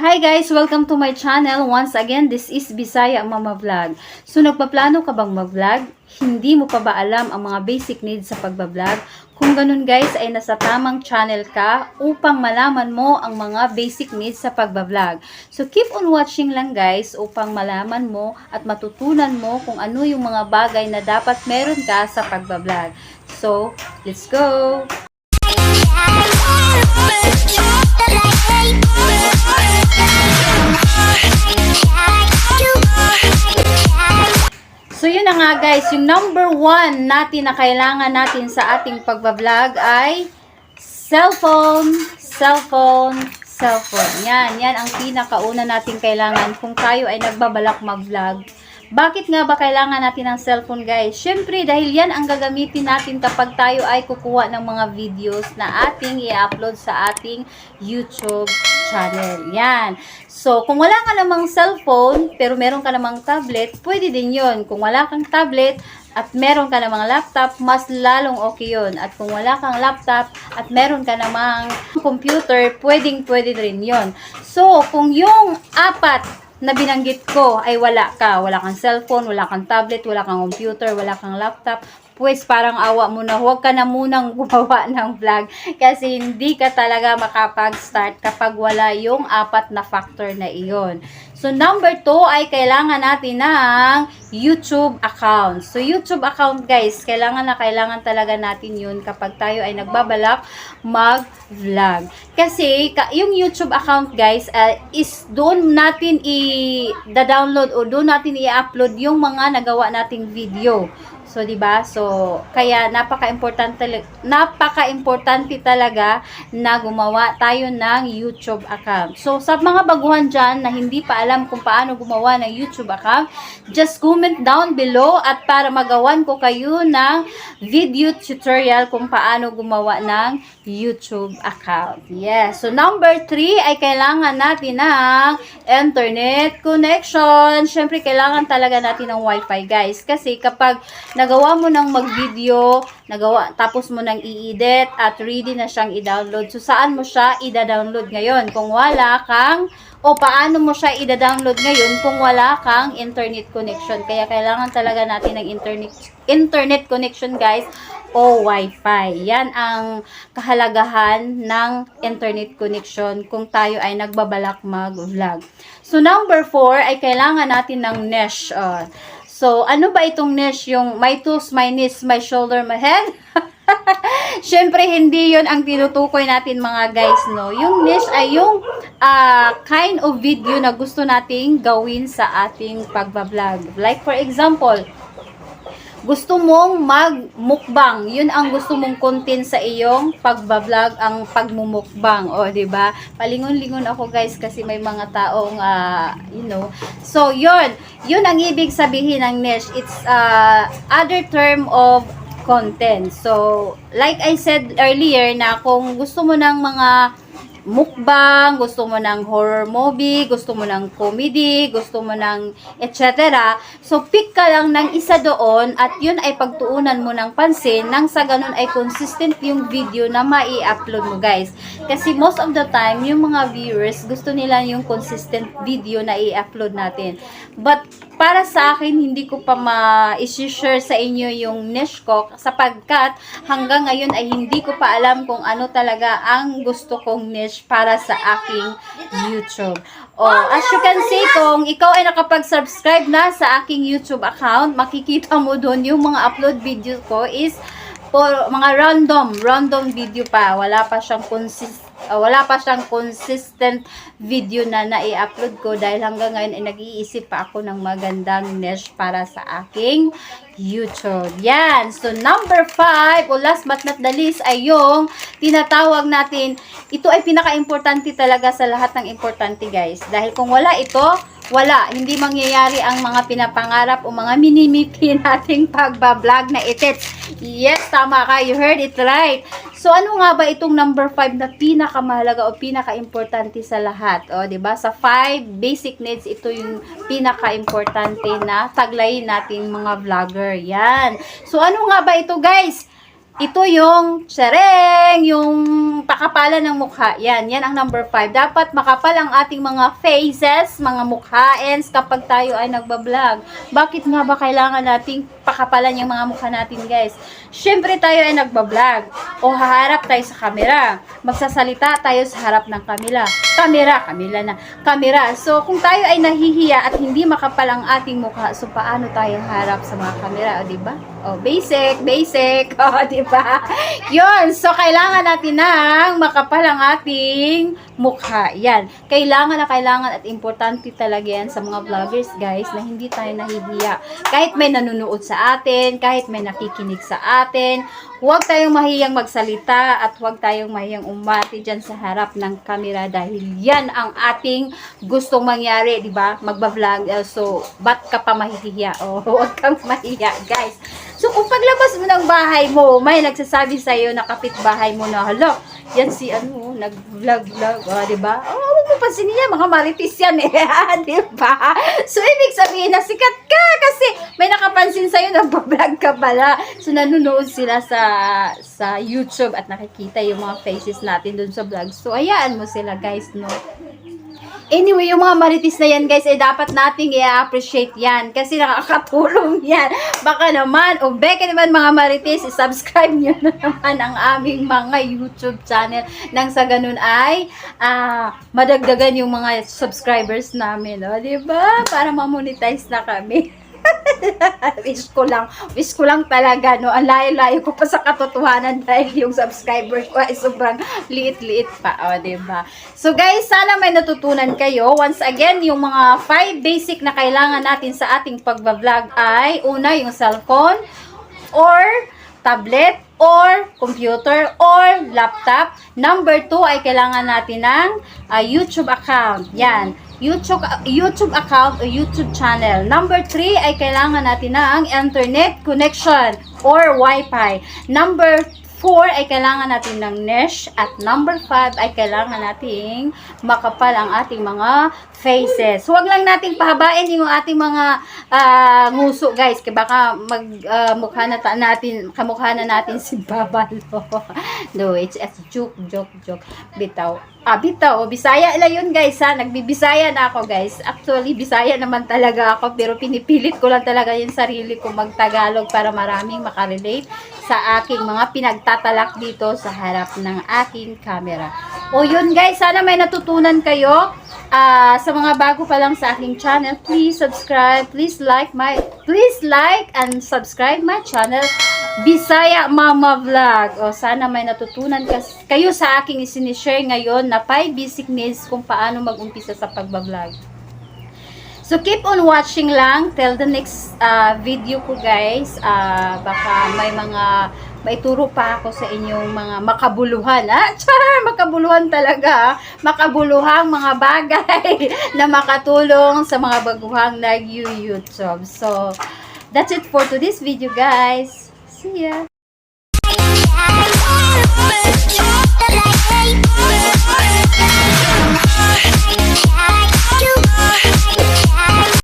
Hi guys! Welcome to my channel. Once again, this is Bisaya Mama Vlog. So, nagpaplano ka bang mag-vlog? Hindi mo pa ba alam ang mga basic needs sa pagbablog? Kung ganun guys, ay nasa tamang channel ka upang malaman mo ang mga basic needs sa pagbablog. So, keep on watching lang guys upang malaman mo at matutunan mo kung ano yung mga bagay na dapat meron ka sa pagbablog. So, let's go! So, yun na nga guys, yung number 1 natin na kailangan natin sa ating pagbablog ay cellphone. Yan ang pinakauna natin kailangan kung tayo ay nagbabalak mag-vlog. Bakit nga ba kailangan natin ng cellphone guys? Syempre dahil yan ang gagamitin natin kapag tayo ay kukuha ng mga videos na ating i-upload sa ating YouTube channel. Yan. So, kung wala ka namang cellphone, pero meron ka namang tablet, pwede din yon. Kung wala kang tablet at meron ka namang laptop, mas lalong okay yun. At kung wala kang laptop at meron ka namang computer, pwede rin yon. So, kung yung apat na binanggit ko ay wala kang cellphone, wala kang tablet, wala kang computer, wala kang laptop, pues parang awa mo na, huwag ka na munang gumawa ng vlog kasi hindi ka talaga makapag-start kapag wala yung apat na factor na iyon. So, number 2 ay kailangan natin ng YouTube account. So, YouTube account guys, kailangan talaga natin yun kapag tayo ay nagbabalak mag-vlog. Kasi, yung YouTube account guys, is doon natin i-download o doon natin i-upload yung mga nagawa nating video. So, 'di ba? So, kaya napaka-importante talaga na gumawa tayo ng YouTube account. So, sa mga baguhan diyan na hindi pa alam kung paano gumawa ng YouTube account, just comment down below at para magawan ko kayo ng video tutorial kung paano gumawa ng YouTube account. Yes. So, number 3 ay kailangan natin ng internet connection. Syempre, kailangan talaga natin ng Wi-Fi, guys. Kasi kapag nagawa mo ng mag-video, tapos mo nang i-edit at ready na siyang i-download. So, saan mo siya i-download ngayon? Kung wala kang, o paano mo siya i-download ngayon kung wala kang internet connection? Kaya kailangan talaga natin ng internet connection, guys, o Wi-Fi. Yan ang kahalagahan ng internet connection kung tayo ay nagbabalak mag-vlog. So, number 4 ay kailangan natin ng mesh. So, ano ba itong niche? Yung my tools, my knees, my shoulder, my head? Siyempre, hindi yon ang tinutukoy natin mga guys, no? Yung niche ay yung kind of video na gusto nating gawin sa ating pagbablog. Like for example, gusto mong magmukbang. Yun ang gusto mong content sa iyong pagbablog, ang pagmumukbang. O, diba? Palingon-lingon ako guys kasi may mga taong, So, yun ang ibig sabihin ng niche. It's other term of content. So, like I said earlier na kung gusto mo ng mga mukbang, gusto mo ng horror movie, gusto mo ng comedy, gusto mo ng etc. So, pick ka lang ng isa doon at yun ay pagtuunan mo ng pansin nang sa ganun ay consistent yung video na mai-upload mo guys. Kasi most of the time, yung mga viewers, gusto nila yung consistent video na i-upload natin. But, para sa akin, hindi ko pa ma-share sa inyo yung niche ko sapagkat hanggang ngayon ay hindi ko pa alam kung ano talaga ang gusto kong niche para sa aking YouTube. As you can see, kung ikaw ay nakapag-subscribe na sa aking YouTube account, makikita mo doon yung mga upload video ko is for mga random video pa. Wala pa siyang consistent video na nai-upload ko dahil hanggang ngayon ay nag-iisip pa ako ng magandang niche para sa aking YouTube. Yan. So, number 5 o last but not the least ay yung tinatawag natin, ito ay pinaka-importante talaga sa lahat ng importante guys. Dahil kung wala ito, hindi mangyayari ang mga pinapangarap o mga minimipi nating pagbablog na itits. Yes, tama ka. You heard it right. So, ano nga ba itong number 5 na pinakamahalaga o pinaka-importante sa lahat? O, diba? Sa 5 basic needs, ito yung pinaka-importante na taglayin natin mga vlogger. Yan. So, ano nga ba ito, guys? Ito yung sereng, yung pakapalan ng mukha. Yan ang number 5. Dapat makapal ang ating mga faces, mga mukha, ends kapag tayo ay nagbablog. Bakit nga ba kailangan nating pakapalan yung mga mukha natin, guys? Syempre tayo ay nagbablog o haharap tayo sa camera. Magsasalita tayo sa harap ng camera. So, kung tayo ay nahihiya at hindi makapal ang ating mukha, so paano tayo harap sa mga camera, o diba? O, basic, o, diba? Yun, so kailangan natin ng makapal ang ating mukha. Yan, kailangan at importante talaga yan sa mga vloggers, guys, na hindi tayo nahihiya. Kahit may nanonood sa atin, kahit may nakikinig sa atin, huwag tayong mahiyang magsalita at huwag tayong mahiyang umati dyan sa harap ng camera dahil yan ang ating gustong mangyari, di ba? Magba-vlog. So, ba't ka pa mahihiya? O, huwag kang mahiya, guys. So, kung paglabas mo ng bahay mo, may nagsasabi sa'yo na kapitbahay mo na, hala, yan si nag-vlog, di ba? Oh, huwag mo pansinin yan, mga maritis yan di ba? So, ibig sabihin na sikat ka kasi may nakapansin sa'yo na vlog ka pala. So, nanonood sila sa YouTube at nakikita yung mga faces natin dun sa vlog. So, ayaan mo sila, guys, no? Anyway, yung mga maritis na yan, guys, ay dapat nating i-appreciate yan kasi nakakatulong yan. Baka naman, o beke naman mga maritis, subscribe nyo na naman ang aming mga YouTube channel nang sa ganun ay madagdagan yung mga subscribers namin, o, diba? Para ma-monetize na kami. wish ko lang talaga, no, ang layo-layo ko pa sa katotohanan dahil yung subscriber ko ay sobrang liit-liit pa, o, diba? So, guys, sana may natutunan kayo. Once again, yung mga 5 basic na kailangan natin sa ating pagbablog ay, una, yung cellphone, or tablet, or computer, or laptop. Number 2 ay kailangan natin ng YouTube account. Yan. YouTube account o YouTube channel. Number 3 ay kailangan natin ng internet connection or Wi-Fi. Number 4 ay kailangan natin ng mesh. At number 5 ay kailangan nating makapal ang ating mga faces. Huwag lang nating pahabain yung ating mga nguso, guys. Kaya baka kamukha na natin si Babalo. No, it's joke. Bitaw. Bitaw. Bisaya lang yun, guys, ha. Nagbibisaya na ako, guys. Actually, Bisaya naman talaga ako. Pero pinipilit ko lang talaga yung sarili ko mag-Tagalog para maraming makarelate sa aking mga pinagtatalak dito sa harap ng aking camera. O yun, guys. Sana may natutunan kayo. Sa mga bago pa lang sa aking channel, please subscribe, please like and subscribe my channel, Bisaya Mama Vlog. O sana may natutunan kayo sa aking isinishare ngayon na 5 basic needs kung paano mag-umpisa sa pagbablog. So keep on watching lang till the next video ko, guys. Baka may mga maituro pa ako sa inyong mga makabuluhan. Makabuluhan talaga. Makabuluhang mga bagay na makatulong sa mga baguhang nag-YouTube. So, that's it for today's video, guys. See ya!